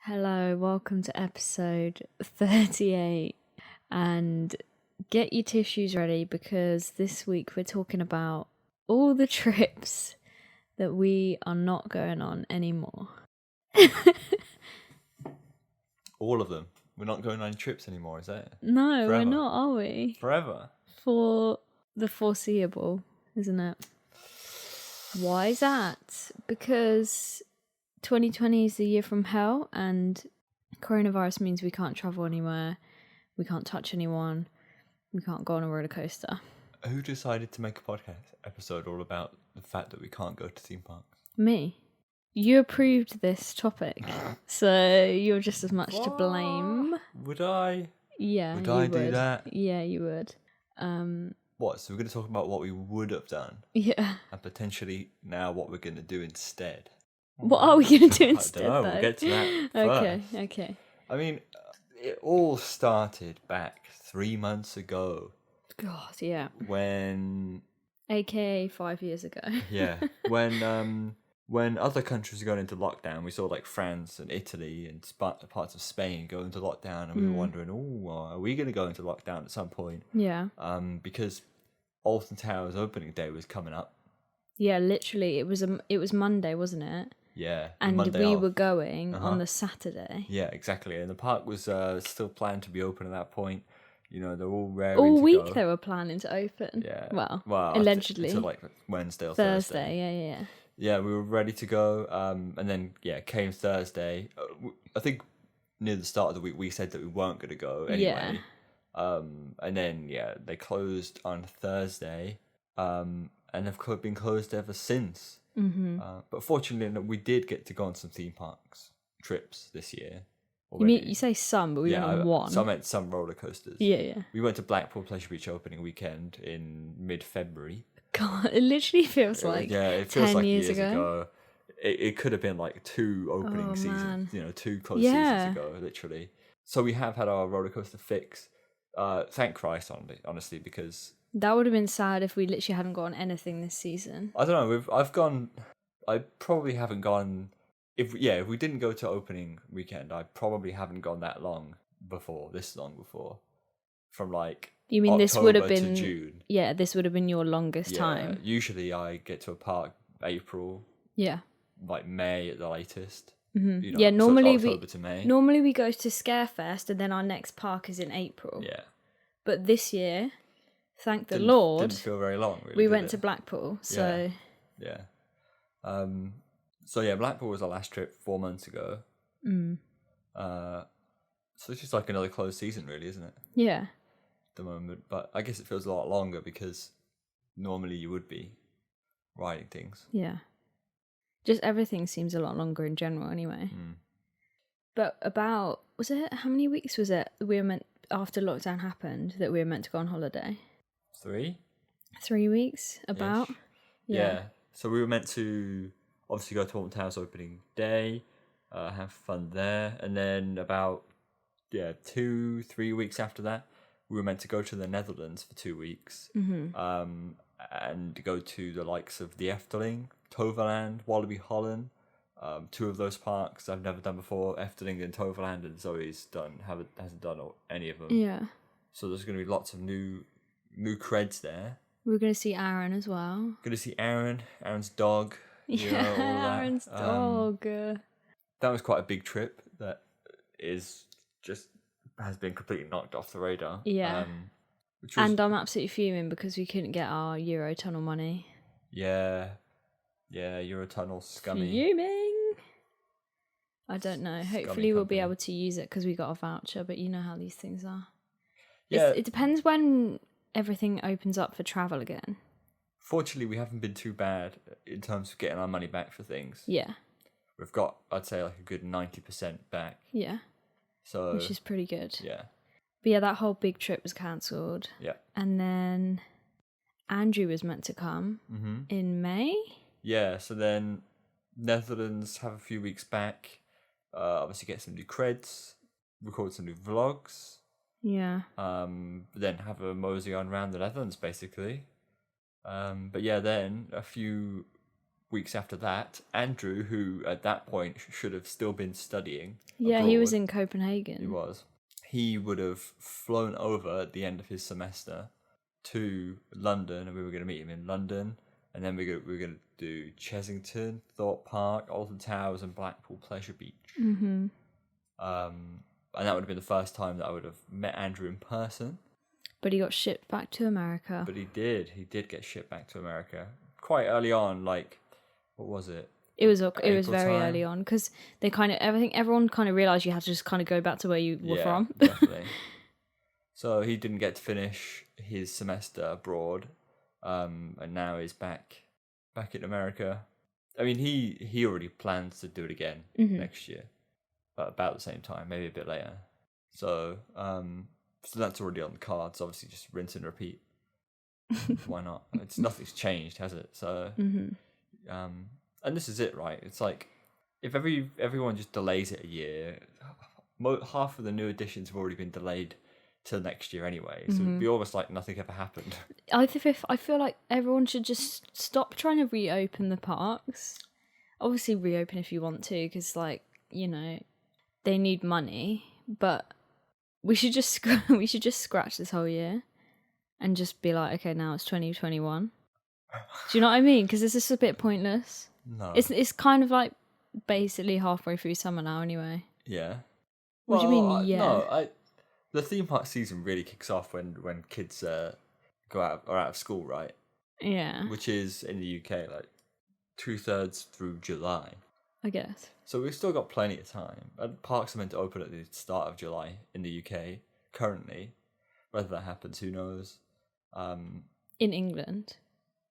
Hello, welcome to episode 38. And get your tissues ready because this week we're talking about all the trips that we are not going on anymore. All of them. We're not going on any trips anymore, is that? No, Forever. we're not, are we? Forever. For the foreseeable, isn't it? Why is that? Because 2020 is the year from hell and coronavirus means we can't travel anywhere, we can't touch anyone, we can't go on a roller coaster. Who decided to make a podcast episode all about the fact that we can't go to theme parks? Me. You approved this topic, so you're just as much to blame. Would I? Yeah, Would you I do that? Yeah, you would. What? So we're going to talk about what we would have done, Yeah. and potentially now what we're going to do instead. What are we going to do instead, I don't know. though? We'll get to that first. Okay. I mean, it all started back 3 months ago. God, yeah. When... AKA 5 years ago. Yeah. When other countries are going into lockdown, we saw like France and Italy and parts of Spain go into lockdown, and we were wondering, are we going to go into lockdown at some point? Yeah. Because Alton Towers opening day was coming up. Yeah, literally, it was Monday, wasn't it? Yeah. And Monday we off. were going on the Saturday. Yeah, exactly. And the park was still planned to be open at that point. You know, they're all raring All to week go. they were planning to open. Yeah. Well, allegedly. allegedly. So like Wednesday or Thursday, yeah. Yeah, we were ready to go. And then, came Thursday. I think near the start of the week, we said that we weren't going to go anyway. Yeah. And then, they closed on Thursday. And have been closed ever since. Mm-hmm. But fortunately, we did get to go on some theme parks trips this year. You say some, but we went on one. So I meant some roller coasters. Yeah. We went to Blackpool Pleasure Beach opening weekend in mid-February. God, it literally feels like it feels 10 like years years ago. It could have been like 2 opening seasons, man. 2 close seasons ago, literally. So we have had our roller coaster fix. Thank Christ, honestly, because that would have been sad if we literally hadn't gotten anything this season. I don't know. I probably haven't gone. If we didn't go to opening weekend, I probably haven't gone that long before. From like. You mean October this would have been to June? Yeah, this would have been your longest time. Usually I get to a park April. Yeah. Like May at the latest. Mm-hmm. Normally so October to May. Normally we go to Scarefest and then our next park is in April. Yeah. But this year, thank the Lord, didn't feel very long. Really, we went to Blackpool. So yeah. Blackpool was our last trip 4 months ago. So it's just like another closed season, really, isn't it? Yeah. The moment, but I guess it feels a lot longer because normally you would be riding things. Yeah. Just everything seems a lot longer in general anyway. But how many weeks was it we were meant, after lockdown happened, that we were meant to go on holiday? 3 weeks, about. Ish. Yeah. So we were meant to obviously go to Alton Towers opening day, have fun there, and then about 2-3 weeks after that, we were meant to go to the Netherlands for 2 weeks, and go to the likes of the Efteling, Toverland, Walibi Holland, 2 of those parks I've never done before. Efteling and Toverland, and Zoe's hasn't done any of them. Yeah. So there's going to be lots of new creds there. We're going to see Aaron as well. Going to see Aaron's dog. All that. Aaron's dog. That was quite a big trip. That has been completely knocked off the radar. Yeah. And I'm absolutely fuming because we couldn't get our Eurotunnel money. Yeah, Eurotunnel scummy. Fuming. I don't know. Hopefully we'll be able to use it because we got a voucher, but you know how these things are. Yeah. It depends when everything opens up for travel again. Fortunately, we haven't been too bad in terms of getting our money back for things. Yeah. We've got, I'd say, like a good 90% back. Yeah. So, which is pretty good. Yeah. But yeah, that whole big trip was cancelled. Yeah. And then Andrew was meant to come in May. Yeah, so then Netherlands have a few weeks back. Obviously get some new creds, record some new vlogs. Yeah. Then have a mosey on around the Netherlands, basically. But yeah, then a few weeks after that, Andrew, who at that point should have still been studying Yeah, he was abroad, in Copenhagen. he would have flown over at the end of his semester to London, and we were going to meet him in London, and then we were going to do Chessington, Thorpe Park, Alton Towers, and Blackpool Pleasure Beach. Mm-hmm. And that would have been the first time that I would have met Andrew in person. But he got shipped back to America. But he did get shipped back to America quite early on. Like, what was it? It was very time. early on, because I think everyone kind of realised you had to just kind of go back to where you were from. Definitely. So he didn't get to finish his semester abroad, and now he's back in America. I mean, he already plans to do it again next year, but about the same time, maybe a bit later. So so that's already on the cards. Obviously, just rinse and repeat. Why not? Nothing's changed, has it? So, and this is it, right? It's like if everyone just delays it a year, half of the new editions have already been delayed till next year anyway. So it'd be almost like nothing ever happened. I feel like everyone should just stop trying to reopen the parks. Obviously, reopen if you want to, because they need money. But we should just scratch this whole year and just be like, okay, now it's 2021. Do you know what I mean? Because it's just a bit pointless. No, it's kind of like basically halfway through summer now, anyway. Yeah. What do you mean? Yeah. No, the theme park season really kicks off when kids go out of school, right? Yeah. Which is in the UK like 2/3 through July. I guess. So we've still got plenty of time. And parks are meant to open at the start of July in the UK currently. Whether that happens, who knows? In England.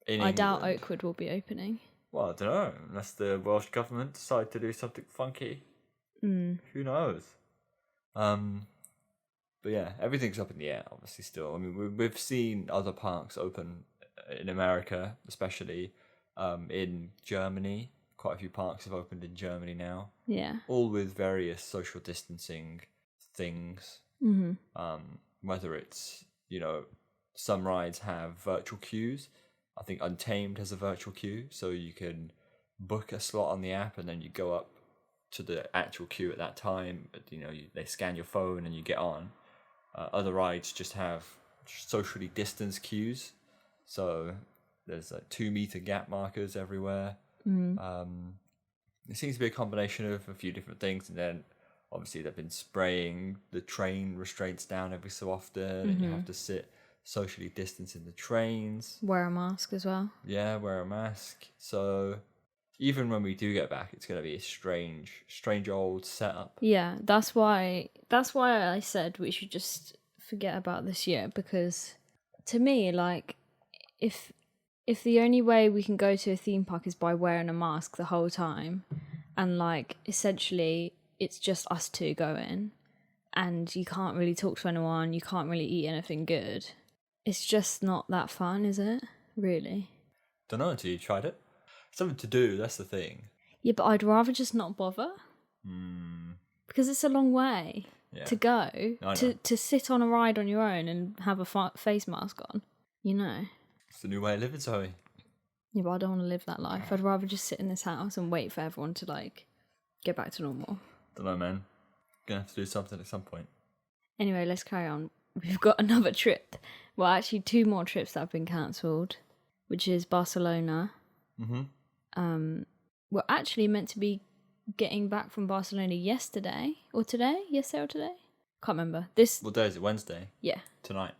I doubt Oakwood will be opening. Well, I don't know. Unless the Welsh government decide to do something funky. Who knows? But yeah, everything's up in the air, obviously, still. I mean, we've seen other parks open in America, especially in Germany. Quite a few parks have opened in Germany now. Yeah. All with various social distancing things. Whether it's, some rides have virtual queues. I think Untamed has a virtual queue, so you can book a slot on the app and then you go up to the actual queue at that time. They scan your phone and you get on. Other rides just have socially distanced queues, so there's 2-meter gap markers everywhere. It seems to be a combination of a few different things, and then obviously they've been spraying the train restraints down every so often, and you have to sit socially distanced in the trains. Wear a mask as well. Yeah, wear a mask. So even when we do get back, it's going to be a strange old setup. Yeah, that's why I said we should just forget about this year, because to me, like, if the only way we can go to a theme park is by wearing a mask the whole time, and like essentially it's just us two going, and you can't really talk to anyone, you can't really eat anything good, it's just not that fun, is it? Really? Don't know until you tried it. Something to do, that's the thing. Yeah, but I'd rather just not bother. Because it's a long way to go, to sit on a ride on your own and have a face mask on, It's the new way of living, Zoe. Yeah, but I don't want to live that life. I'd rather just sit in this house and wait for everyone to, like, get back to normal. Don't know, man. Gonna have to do something at some point. Anyway, let's carry on. We've got another trip. Well, actually, 2 more trips that have been cancelled, which is Barcelona. We're actually meant to be getting back from Barcelona yesterday or today. Can't remember. What day is it? Wednesday? Yeah. Tonight.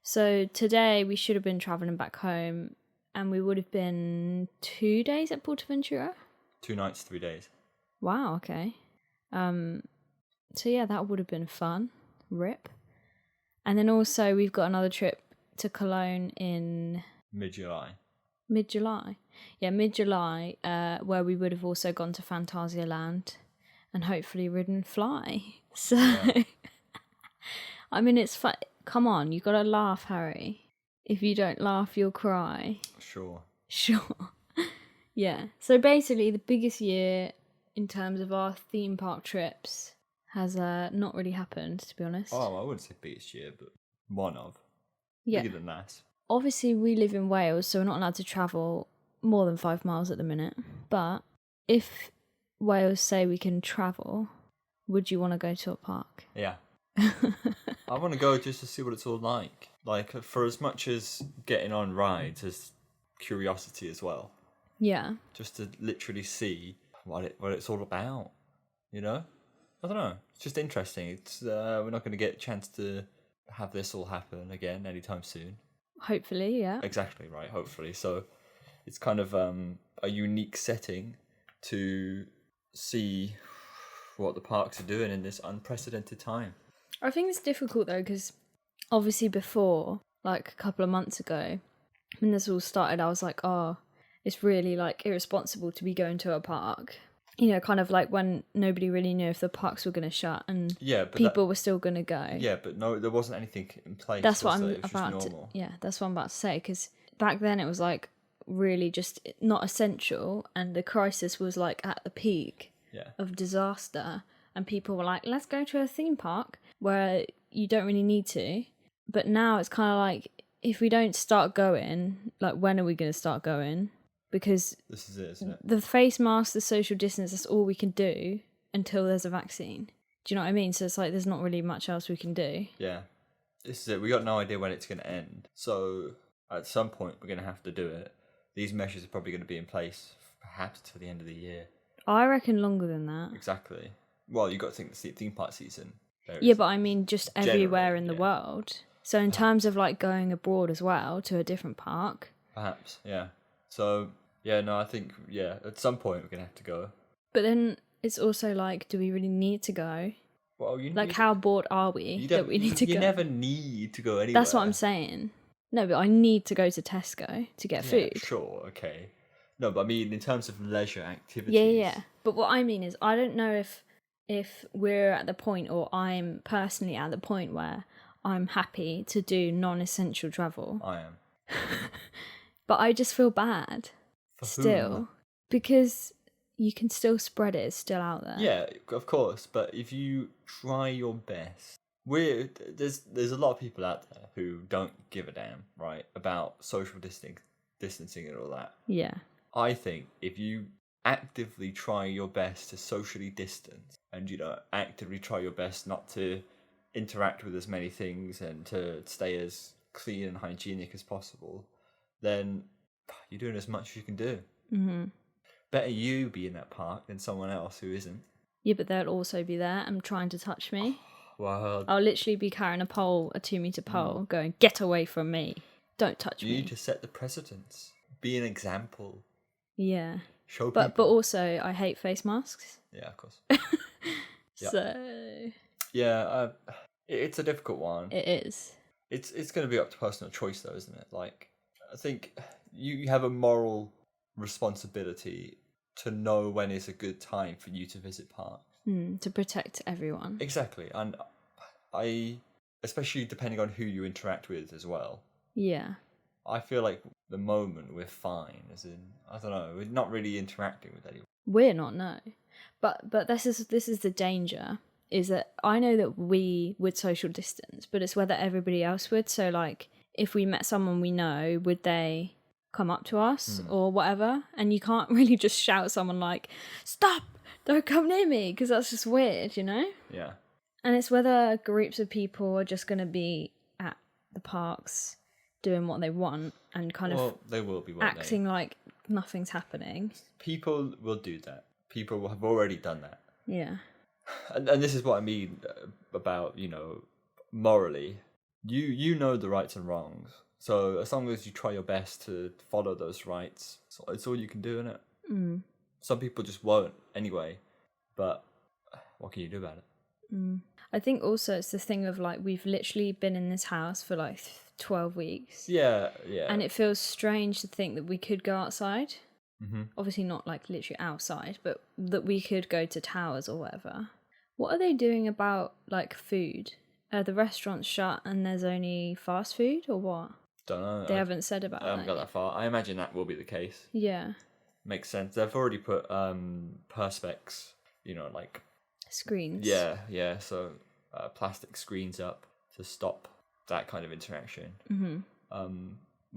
So today we should have been travelling back home, and we would have been 2 days at Portaventura. 2 nights, 3 days. Wow, okay. So yeah, that would have been fun. Rip. And then also we've got another trip to Cologne in mid-July. Yeah, mid-July, where we would have also gone to Fantasia Land and hopefully ridden Fly. So, yeah. I mean, it's fun. Come on, you gotta laugh, Harry. If you don't laugh, you'll cry. Sure. Yeah. So basically, the biggest year in terms of our theme park trips has not really happened, to be honest. Oh, I wouldn't say biggest year, but one of. Yeah. Bigger than that. Obviously, we live in Wales, so we're not allowed to travel more than 5 miles at the minute. But if Wales say we can travel, would you want to go to a park? Yeah. I want to go just to see what it's all like. Like, for as much as getting on rides as curiosity as well. Yeah. Just to literally see what it's all about, you know? I don't know. It's just interesting. It's we're not going to get a chance to have this all happen again anytime soon. Hopefully, yeah. Exactly right. Hopefully, so it's kind of a unique setting to see what the parks are doing in this unprecedented time. I think it's difficult though, because obviously before, like a couple of months ago, when this all started, I was like, oh, it's really like irresponsible to be going to a park. You know, kind of like when nobody really knew if the parks were going to shut and people were still going to go. Yeah, but no, there wasn't anything in place. That's what I'm it was about just to. normal. Yeah, that's what I'm about to say. Because back then it was like really just not essential, and the crisis was like at the peak of disaster, and people were like, "Let's go to a theme park where you don't really need to." But now it's kind of like, if we don't start going, like, when are we going to start going? Because this is it, isn't it? The face mask, the social distance, that's all we can do until there's a vaccine. Do you know what I mean? So it's like there's not really much else we can do. Yeah. This is it. We got no idea when it's going to end. So at some point, we're going to have to do it. These measures are probably going to be in place perhaps till the end of the year. I reckon longer than that. Exactly. Well, you got to think the theme park season. Yeah, but I mean just everywhere in the world. So in terms of like going abroad as well to a different park. Perhaps, yeah. So, yeah, no, I think, at some point we're going to have to go. But then it's also like, do we really need to go? Well, how bored are we that we need to go? You never need to go anywhere. That's what I'm saying. No, but I need to go to Tesco to get food. Sure, okay. No, but I mean in terms of leisure activities. Yeah. But what I mean is, I don't know if we're at the point, or I'm personally at the point where I'm happy to do non-essential travel. I am. But I just feel bad still, because you can still spread it. It's still out there. Yeah, of course. But if you try your best, there's a lot of people out there who don't give a damn, right, about social distancing and all that. Yeah. I think if you actively try your best to socially distance, and actively try your best not to interact with as many things and to stay as clean and hygienic as possible, then you're doing as much as you can do. Mm-hmm. Better you be in that park than someone else who isn't. Yeah, but they'll also be there and trying to touch me. Well, I'll literally be carrying a 2-meter pole, going, "Get away from me! Don't touch me!" You need to set the precedence. Be an example. Yeah. Show people. But also, I hate face masks. Yeah, of course. So. Yeah, it's a difficult one. It is. It's going to be up to personal choice, though, isn't it? Like, I think you have a moral responsibility to know when is a good time for you to visit parks. To protect everyone. Exactly. And especially depending on who you interact with as well. Yeah. I feel like the moment we're fine, as in, I don't know, we're not really interacting with anyone. We're not, no. But this is the danger, is that I know that we would social distance, but it's whether everybody else would. So like, if we met someone we know, would they come up to us or whatever? And you can't really just shout at someone like, "Stop! Don't come near me," because that's just weird, you know? Yeah. And it's whether groups of people are just going to be at the parks doing what they want and kind of they will be acting like nothing's happening. People will do that. People have already done that. Yeah. And this is what I mean about, morally. You know the rights and wrongs. So as long as you try your best to follow those rights, it's all you can do, innit? Mm. Some people just won't anyway. But what can you do about it? Mm. I think also it's the thing of like, we've literally been in this house for like 12 weeks. Yeah. And it feels strange to think that we could go outside. Mm-hmm. Obviously not like literally outside, but that we could go to towers or whatever. What are they doing about like food? Are the restaurants shut and there's only fast food, or what? Don't know. They haven't said about that. I haven't got that far. I imagine that will be the case. Yeah. Makes sense. They've already put perspex, like screens. Yeah. So plastic screens up to stop that kind of interaction. Mm-hmm.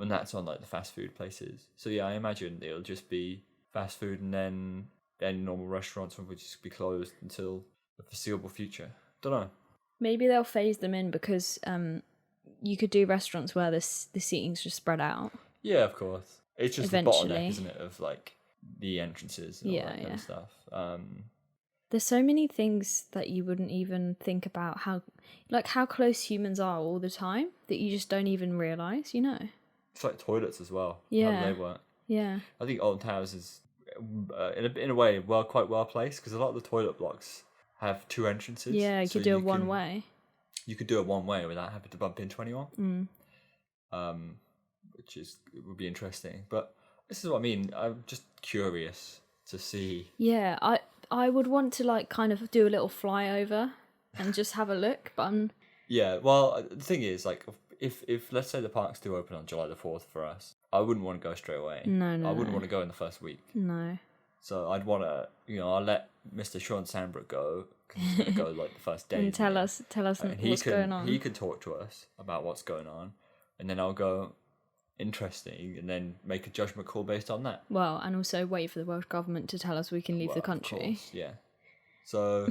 And that's on like the fast food places. So yeah, I imagine it'll just be fast food, and then any normal restaurants will just be closed until the foreseeable future. Don't know. Maybe they'll phase them in because you could do restaurants where the seating's just spread out. Yeah, of course. It's just Eventually. the bottleneck, isn't it, of like the entrances and all that kind of stuff. There's so many things that you wouldn't even think about how close humans are all the time that you just don't even realise, you know? It's like toilets as well. Yeah. How do they work? Yeah. I think Alton Towers is, in a way, quite well placed because a lot of the toilet blocks have two entrances. Yeah, you could do a one way. You could do it one way without having to bump into anyone. Which would be interesting. But this is what I mean. I'm just curious to see. Yeah, I would want to like kind of do a little flyover and just have a look, but Yeah, well, the thing is, like, if let's say the parks do open on July the 4th for us, I wouldn't want to go straight away. No, I wouldn't want to go in the first week. No. So I'd want to, I'll let Mr. Sean Sandbrook go, because he's going to go like the first day. And tell us what's going on. He can talk to us about what's going on, and then I'll go, interesting, and then make a judgment call based on that. Well, and also wait for the Welsh government to tell us we can leave the country. Of course, yeah. So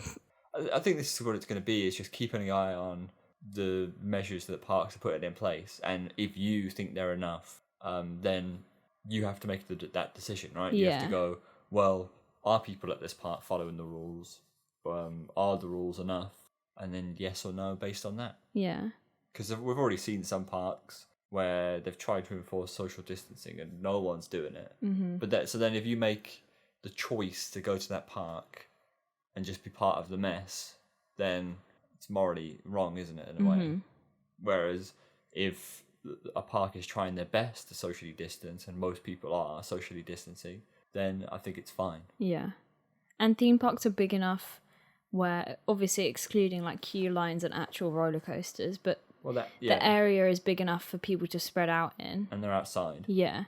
I think this is what it's going to be, is just keeping an eye on the measures that parks are putting in place, and if you think they're enough, then you have to make that decision, right? You have to go, well, are people at this park following the rules? Are the rules enough? And then yes or no based on that. Yeah. Because we've already seen some parks where they've tried to enforce social distancing and no one's doing it. Mm-hmm. But so then if you make the choice to go to that park and just be part of the mess, then it's morally wrong, isn't it, in a way? Whereas if a park is trying their best to socially distance, and most people are socially distancing, then I think it's fine. Yeah. And theme parks are big enough where, obviously excluding like queue lines and actual roller coasters, but the area is big enough for people to spread out in. And they're outside. Yeah.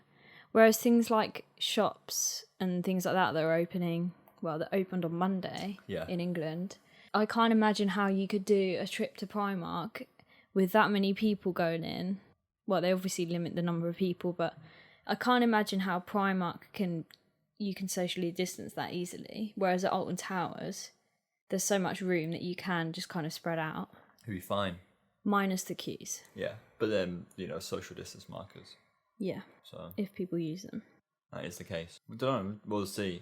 Whereas things like shops and things like that are opening, well, that opened on Monday in England. I can't imagine how you could do a trip to Primark with that many people going in. Well, they obviously limit the number of people, but I can't imagine how Primark you can socially distance that easily. Whereas at Alton Towers, there's so much room that you can just kind of spread out. It'd be fine. Minus the queues. Yeah, but then, social distance markers. Yeah, so if people use them. That is the case. We don't know. We'll see.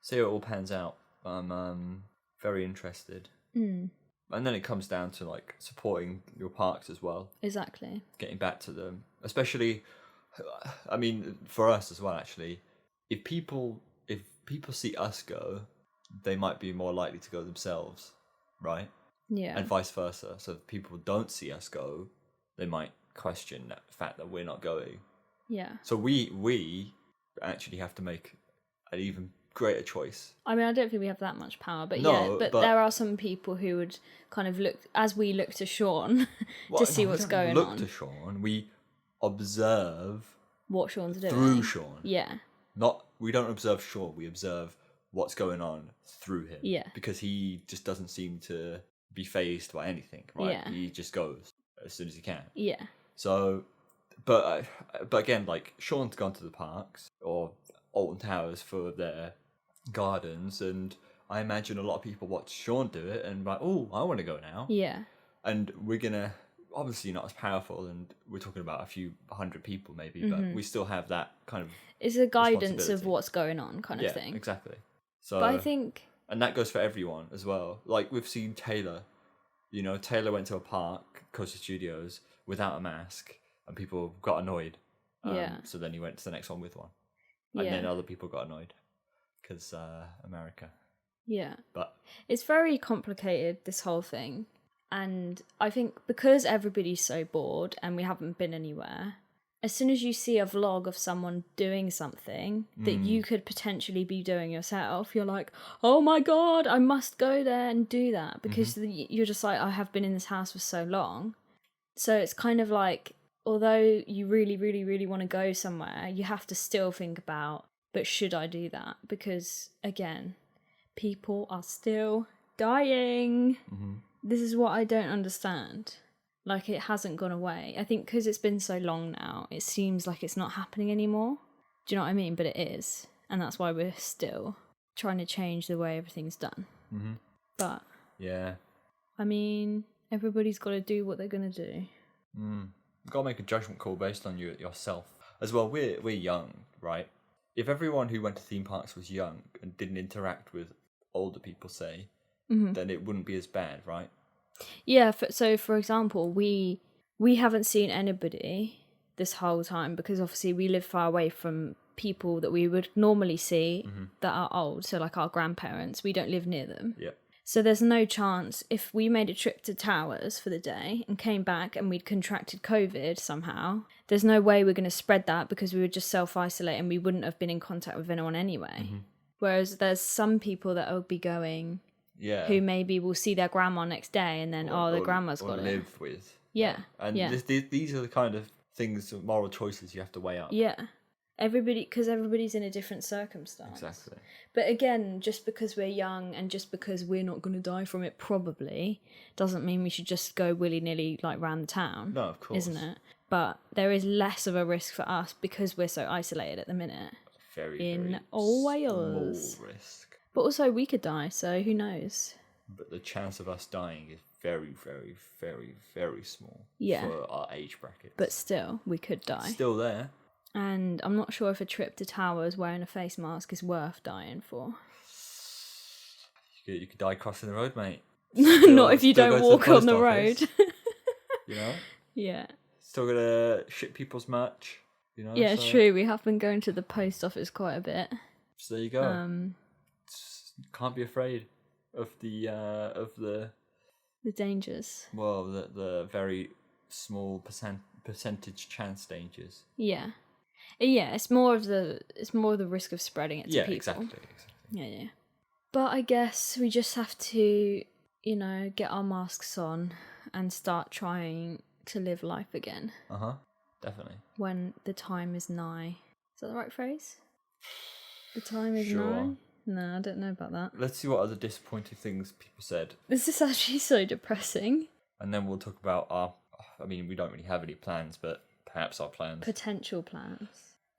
See how it all pans out. I'm very interested. And then it comes down to like supporting your parks as well. Exactly. Getting back to them. Especially, I mean, for us as well, actually. If people see us go, they might be more likely to go themselves, right? Yeah. And vice versa. So if people don't see us go, they might question that fact that we're not going. Yeah. So we actually have to make an even greater choice. I mean, I don't think we have that much power, but but there are some people who would kind of look, as we look to Sean, to see what's going on. We look to Sean, we observe what Sean's doing. Through Sean. Yeah. We don't observe Sean, we observe what's going on through him. Yeah. Because he just doesn't seem to be fazed by anything, right? Yeah. He just goes as soon as he can. Yeah. So, but again, like, Sean's gone to the parks or Alton Towers for their gardens, and I imagine a lot of people watch Sean do it and like, oh, I want to go now. Yeah. And we're gonna, obviously not as powerful, and we're talking about a few hundred people maybe, but we still have that kind of it's a guidance of what's going on kind of thing. Exactly. So, but I think, and that goes for everyone as well. Like, we've seen Taylor. Taylor went to a park, Costa Studios, without a mask, and people got annoyed. So then he went to the next one with one. And then other people got annoyed because America. Yeah. But it's very complicated, this whole thing. And I think because everybody's so bored and we haven't been anywhere, as soon as you see a vlog of someone doing something that you could potentially be doing yourself, you're like, oh my God, I must go there and do that. Because you're just like, I have been in this house for so long. So it's kind of like, although you really, really, really want to go somewhere, you have to still think about, but should I do that? Because, again, people are still dying. This is what I don't understand. Like, it hasn't gone away. I think because it's been so long now, it seems like it's not happening anymore. Do you know what I mean? But it is. And that's why we're still trying to change the way everything's done. Mm-hmm. But, Yeah. I mean, everybody's got to do what they're going to do. You've got to make a judgment call based on yourself. As well, we're young, right? If everyone who went to theme parks was young and didn't interact with older people, say, then it wouldn't be as bad, right? Yeah, so for example, we haven't seen anybody this whole time because obviously we live far away from people that we would normally see that are old. So like our grandparents, we don't live near them. Yeah. So there's no chance if we made a trip to Towers for the day and came back and we'd contracted COVID somehow, there's no way we're going to spread that because we would just self-isolate and we wouldn't have been in contact with anyone anyway. Whereas there's some people that will be going who maybe will see their grandma next day and then, their grandma's got it. Or live with. Yeah. And these are the kind of things, moral choices you have to weigh up. Yeah. Because everybody's in a different circumstance. Exactly. But again, just because we're young and just because we're not going to die from it probably, doesn't mean we should just go willy-nilly like round the town. No, of course. Isn't it? But there is less of a risk for us because we're so isolated at the minute. Very Wales. Small risk. But also we could die, so who knows? But the chance of us dying is very, very, very, very small for our age bracket. But still, we could die. Still there. And I'm not sure if a trip to Towers wearing a face mask is worth dying for. You could die crossing the road, mate. Not if you don't walk on the road. You know? Yeah. Still gonna ship people's merch. You know? Yeah, so. True. We have been going to the post office quite a bit. So there you go. Can't be afraid of the dangers. Well, the very small percentage chance dangers. Yeah. Yeah, it's more of the risk of spreading it to people. Exactly. Yeah. But I guess we just have to, get our masks on and start trying to live life again. Definitely. When the time is nigh. Is that the right phrase? The time is sure. nigh? No, I don't know about that. Let's see what other disappointing things people said. This is actually so depressing. And then we'll talk about we don't really have any plans, but perhaps our plans. Potential plans.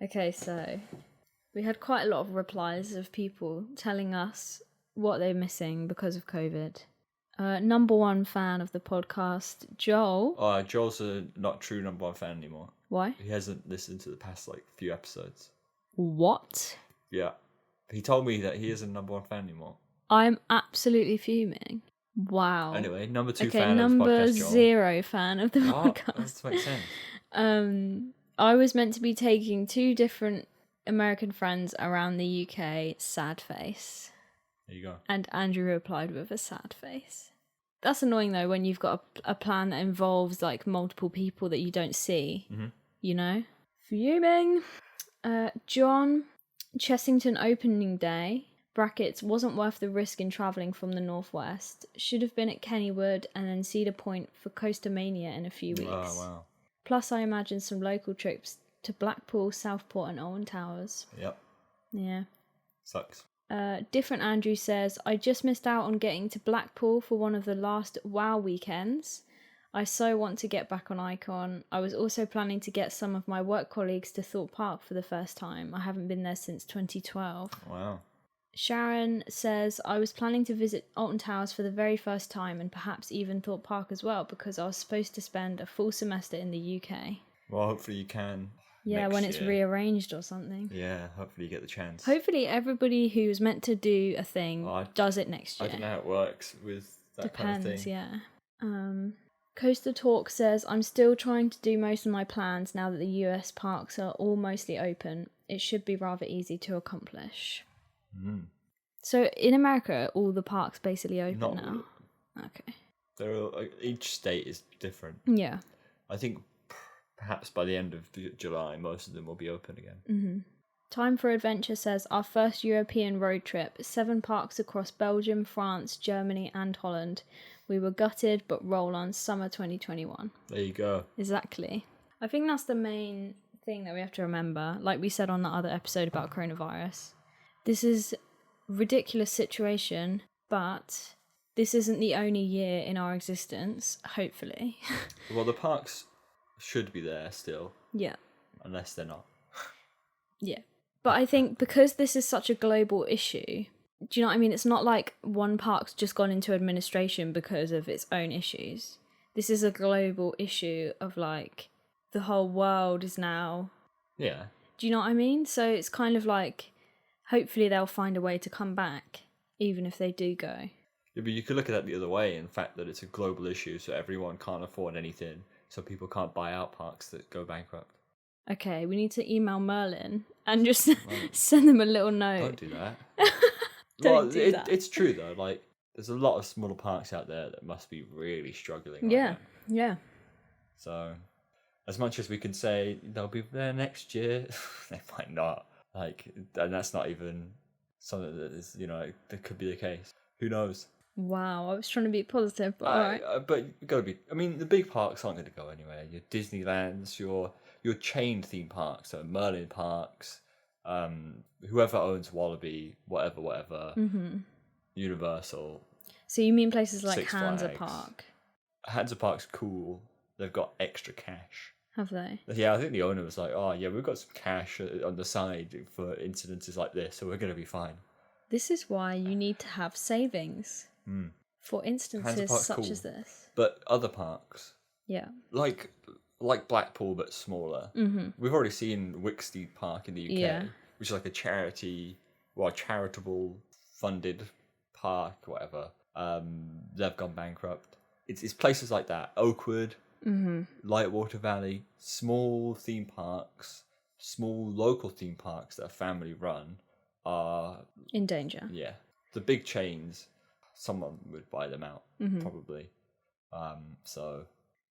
Okay, so we had quite a lot of replies of people telling us what they're missing because of COVID. Number one fan of the podcast, Joel. Joel's a not true number one fan anymore. Why? He hasn't listened to the past few episodes. What? Yeah. He told me that he isn't number one fan anymore. I'm absolutely fuming. Wow. Anyway, number two fan of the podcast, number 0 fan of the podcast. That makes sense. I was meant to be taking 2 different American friends around the UK, sad face. There you go. And Andrew replied with a sad face. That's annoying though when you've got a plan that involves multiple people that you don't see. Mm-hmm. Fuming. John, Chessington opening day, brackets, wasn't worth the risk in travelling from the northwest. Should have been at Kennywood and then Cedar Point for Coastamania in a few weeks. Oh, wow. Plus, I imagine some local trips to Blackpool, Southport and Owen Towers. Yep. Yeah. Sucks. Different Andrew says, I just missed out on getting to Blackpool for one of the last WOW weekends. I so want to get back on Icon. I was also planning to get some of my work colleagues to Thorpe Park for the first time. I haven't been there since 2012. Wow. Sharon says, I was planning to visit Alton Towers for the very first time and perhaps even Thorpe Park as well because I was supposed to spend a full semester in the UK. Well, hopefully you can. Yeah, when it's rearranged or something. Yeah, hopefully you get the chance. Hopefully everybody who's meant to do a thing does it next year. I don't know how it works with that kind of thing. Yeah. Coaster Talk says, I'm still trying to do most of my plans now that the US parks are all mostly open. It should be rather easy to accomplish. So in America, all the parks basically open now? Okay. Each state is different. Yeah. I think perhaps by the end of July, most of them will be open again. Mm-hmm. Time for Adventure says, our first European road trip, 7 parks across Belgium, France, Germany and Holland. We were gutted, but roll on summer 2021. There you go. Exactly. I think that's the main thing that we have to remember. Like we said on the other episode about coronavirus. This is a ridiculous situation, but this isn't the only year in our existence, hopefully. Well, the parks should be there still, Yeah. unless they're not. Yeah. But I think because this is such a global issue, do you know what I mean? It's not like one park's just gone into administration because of its own issues. This is a global issue of like the whole world is now. Yeah. Do you know what I mean? So it's kind of like hopefully they'll find a way to come back, even if they do go. Yeah, but you could look at that the other way, in fact that it's a global issue, so everyone can't afford anything, so people can't buy out parks that go bankrupt. Okay, we need to email Merlin and just send them a little note. Don't do that. Don't do that. It's true though. Like, there's a lot of smaller parks out there that must be really struggling. Right Yeah, now. yeah. So, as much as we can say they'll be there next year, they might not. Like, and that's not even something that is, that could be the case. Who knows? Wow, I was trying to be positive, but alright. But you gotta be. I mean, the big parks aren't going to go anywhere. Your Disneylands, your chained theme parks, so Merlin parks, whoever owns Wallaby, whatever, Universal. So you mean places like Six Hansa Flags. Park? Hansa Park's cool. They've got extra cash. Have they? Yeah, I think the owner was like, "Oh yeah, we've got some cash on the side for incidences like this, so we're going to be fine." This is why you need to have savings for Hansa instances Park's such cool. as this. But other parks, Yeah. like Blackpool but smaller. We've already seen Wicksteed Park in the UK, Yeah. which is like a charitable funded park, whatever. They've gone bankrupt. It's places like that. Oakwood, Lightwater Valley, small theme parks, small local theme parks that are family run are In danger. yeah. The big chains, someone would buy them out probably. So.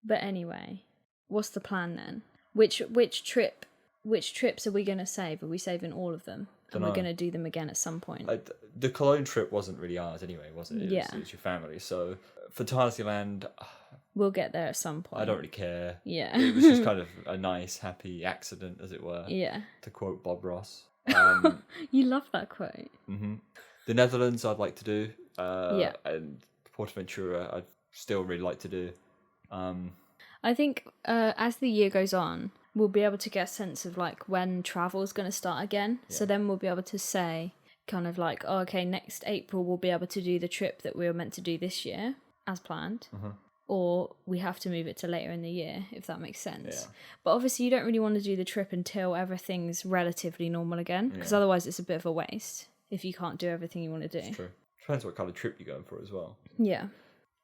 But anyway, what's the plan then? Which trips are we going to save? Are we saving all of them? And we're Dunno. going to do them again at some point. The Cologne trip wasn't really ours anyway, was it? Yeah. It was your family. So for Fantasyland, We'll get there at some point. I don't really care. Yeah. It was just kind of a nice, happy accident, as it were. Yeah. To quote Bob Ross. You love that quote. The Netherlands, I'd like to do. Yeah. And Portaventura, I'd still really like to do. I think as the year goes on, we'll be able to get a sense of like when travel's going to start again. So then we'll be able to say kind of like, oh, okay, next April we'll be able to do the trip that we were meant to do this year as planned. Or we have to move it to later in the year, if that makes sense. Yeah. But obviously you don't really want to do the trip until everything's relatively normal again, because otherwise it's a bit of a waste if you can't do everything you want to do. It's true. Depends what kind of trip you're going for as well. Yeah.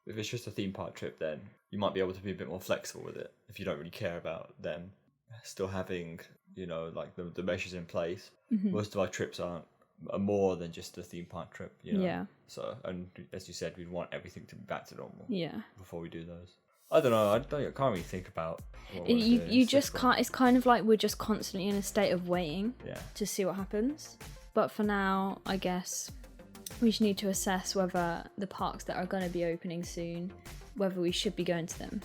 If it's just a theme park trip, then you might be able to be a bit more flexible with it if you don't really care about them still having, like the measures in place. Most of our trips are more than just a theme park trip, Yeah. So, and as you said, we'd want everything to be back to normal. Yeah. Before we do those. I don't know. I can't really think about. What I wanna do. You It's just difficult. can't. It's kind of like we're just constantly in a state of waiting Yeah. to see what happens. But for now, I guess we just need to assess whether the parks that are going to be opening soon, whether we should be going to them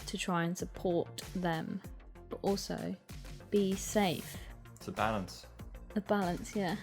to try and support them, but also be safe. It's a balance. A balance, yeah.